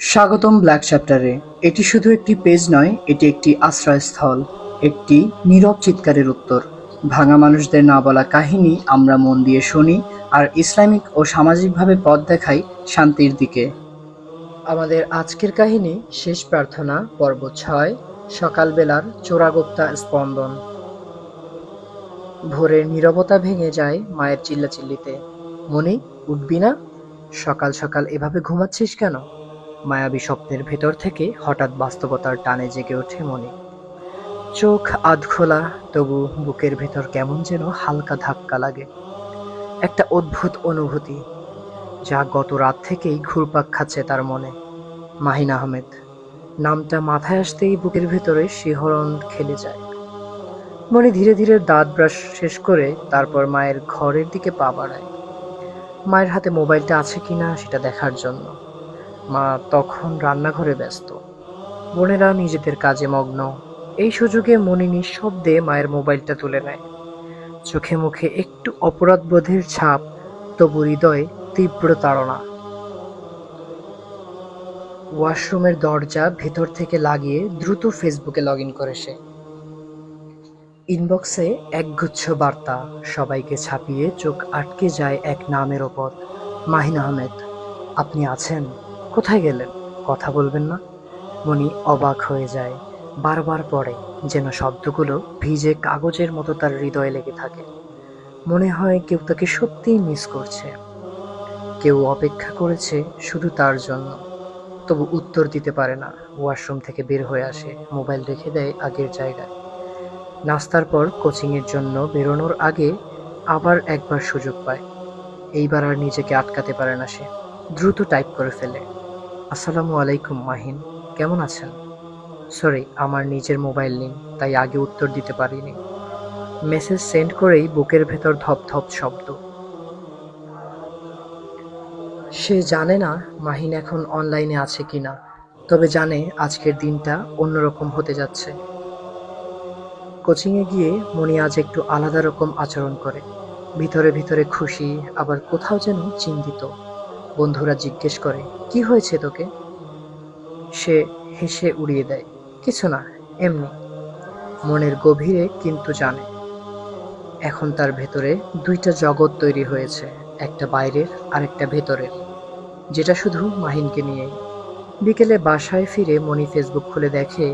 স্বাগতম ব্ল্যাক চ্যাপ্টারে। এটি শুধু একটি পেজ নয়, এটি একটি আশ্রয়স্থল, একটি নীরব চিৎকারের উত্তর। ভাঙা মানুষদের না বলা কাহিনী আমরা মন দিয়ে শুনি, আর ইসলামিক ও সামাজিকভাবে পথ দেখাই শান্তির দিকে। আমাদের আজকের কাহিনী শেষ প্রার্থনা, পর্ব ৬, সকালবেলার চোরাগোপ্তা স্পন্দন। ভোরের নীরবতা ভেঙে যায় মায়ের চিল্লাচিল্লিতে। মনি, উঠবি না? সকাল সকাল এভাবে ঘুমাচ্ছিস কেন? মায়াবী স্বপ্নের ভেতর থেকে হঠাৎ বাস্তবতার টানে জেগে ওঠে মনি। চোখ আধখোলা, তবু বুকের ভেতর কেমন যেন হালকা ধাক্কা লাগে। একটা অদ্ভুত অনুভূতি, যা গত রাত থেকেই ঘুরপাক খাচ্ছে তার মনে। মাহিন আহমেদ নামটা মাথায় আসতেই বুকের ভেতরে শিহরণ খেলে যায়। মনি ধীরে ধীরে দাঁত ব্রাশ শেষ করে তারপর মায়ের ঘরের দিকে পা বাড়ায়, মায়ের হাতে মোবাইলটা আছে কিনা সেটা দেখার জন্য। মা তখন রান্নাঘরে ব্যস্ত, বোনেরা নিজেদের কাজে মগ্ন। এই সুযোগে মনি নিঃশব্দে মায়ের মোবাইলটা তুলে নেয়। চোখে মুখে একটু অপরাধবোধের ছাপ, তবু হৃদয়ে তীব্র তাড়না। ওয়াশরুমের দরজা ভেতর থেকে লাগিয়ে দ্রুত ফেসবুকে লগ ইন করে সে। ইনবক্সে একগুচ্ছ বার্তা, সবাইকে ছাপিয়ে চোখ আটকে যায় এক নামের ওপর, মাহিন আহমেদ। আপনি আছেন? কোথায় গেলেন? কথা বলবেন না? মনি অবাক হয়ে যায়। বারবার পড়ে, যেন শব্দগুলো ভিজে কাগজের মতো তার হৃদয়ে লেগে থাকে। মনে হয় কেউ তাকে সত্যিই মিস করছে, কেউ অপেক্ষা করেছে শুধু তার জন্য। তবু উত্তর দিতে পারে না। ওয়াশরুম থেকে বের হয়ে আসে, মোবাইল রেখে দেয় আগের জায়গায়। নাস্তার পর কোচিংয়ের জন্য বেরোনোর আগে আবার একবার সুযোগ পায়। এইবার আর নিজেকে আটকাতে পারে না সে, দ্রুত টাইপ করে ফেলে, আসসালামু আলাইকুম মাহিন, কেমন আছেন? সরি, আমার নিজের মোবাইল নেই, তাই আগে উত্তর দিতে পারিনি। মেসেজ সেন্ড করেই বুকের ভেতর ধপধপ শব্দ। সে জানে না মাহিন এখন অনলাইনে আছে কিনা, তবে জানে আজকের দিনটা অন্যরকম হতে যাচ্ছে। কোচিংয়ে গিয়ে মনি আজ একটু আলাদা রকম আচরণ করে, ভিতরে ভিতরে খুশি, আবার কোথাও যেন চিন্তিত। বন্ধুরা জিজ্ঞেস করে, কি হয়েছে তোকে? সে হেসে উড়িয়ে দেয়, কিছু না, এমনি। মনের গভীরে কিন্তু জানে, এখন তার ভেতরে দুইটা জগৎ তৈরি হয়েছে, একটা বাইরের আর একটা ভেতরের, যেটা শুধু মাহিনকে নিয়েই। বিকেলে বাসায় ফিরে মনি ফেসবুক খুলে দেখে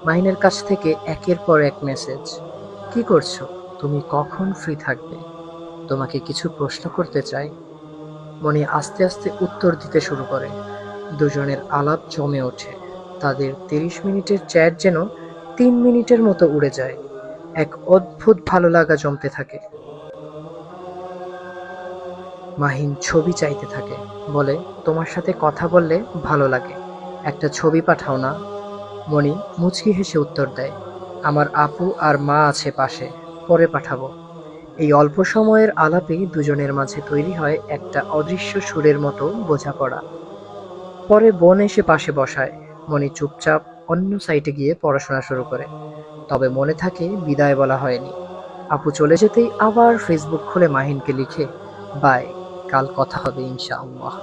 মাহিনের কাছ থেকে একের পর এক মেসেজ। কি করছো? তুমি কখন ফ্রি থাকবে? তোমাকে কিছু প্রশ্ন করতে চাই। মনি আস্তে আস্তে উত্তর দিতে শুরু করে। দুজনের আলাপ জমে ওঠে। তাদের ৩০ মিনিটের চ্যাট যেন ৩ মিনিটের মতো উড়ে যায়। এক অদ্ভুত ভালো লাগা জমতে থাকে। মাহিন ছবি চাইতে থাকে, বলে, তোমার সাথে কথা বললে ভালো লাগে, একটা ছবি পাঠাও না। মনি মুচকি হেসে উত্তর দেয়, আমার আপু আর মা আছে পাশে, পরে পাঠাবো। এই অল্প সময়ের আলাপেই দুজনের মাঝে তৈরি হয় একটা অদৃশ্য সুরের মতো বোঝাপড়া। পরে বোন এসে পাশে বসায়। মনি চুপচাপ অন্য সাইটে গিয়ে পড়াশোনা শুরু করে। তবে মনে থাকে বিদায় বলা হয়নি। আপু চলে যেতেই আবার ফেসবুক খুলে মাহিনকে লিখে, বাই, কাল কথা হবে ইনশাআল্লাহ।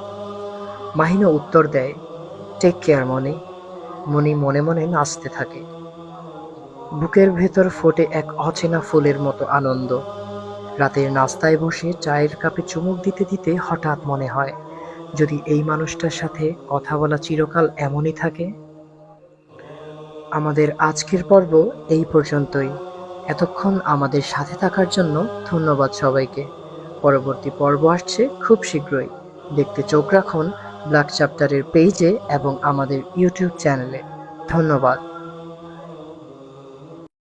মাহিনও উত্তর দেয়, টেক কেয়ার মনি। মনি মনে মনে নাচতে থাকে। বুকের ভেতর ফোটে এক অচেনা ফুলের মতো আনন্দ। রাতের নাস্তায় বসে চায়ের কাপে চুমুক দিতে দিতে হঠাৎ মনে হয়, যদি এই মানুষটার সাথে কথা বলা চিরকাল এমনই থাকে। আমাদের আজকের পর্ব এই পর্যন্তই। এতক্ষণ আমাদের সাথে থাকার জন্য ধন্যবাদ সবাইকে। পরবর্তী পর্ব আসছে খুব শীঘ্রই। দেখতে চোখ রাখুন ব্ল্যাক চ্যাপ্টারের পেজে এবং আমাদের ইউটিউব চ্যানেলে। ধন্যবাদ।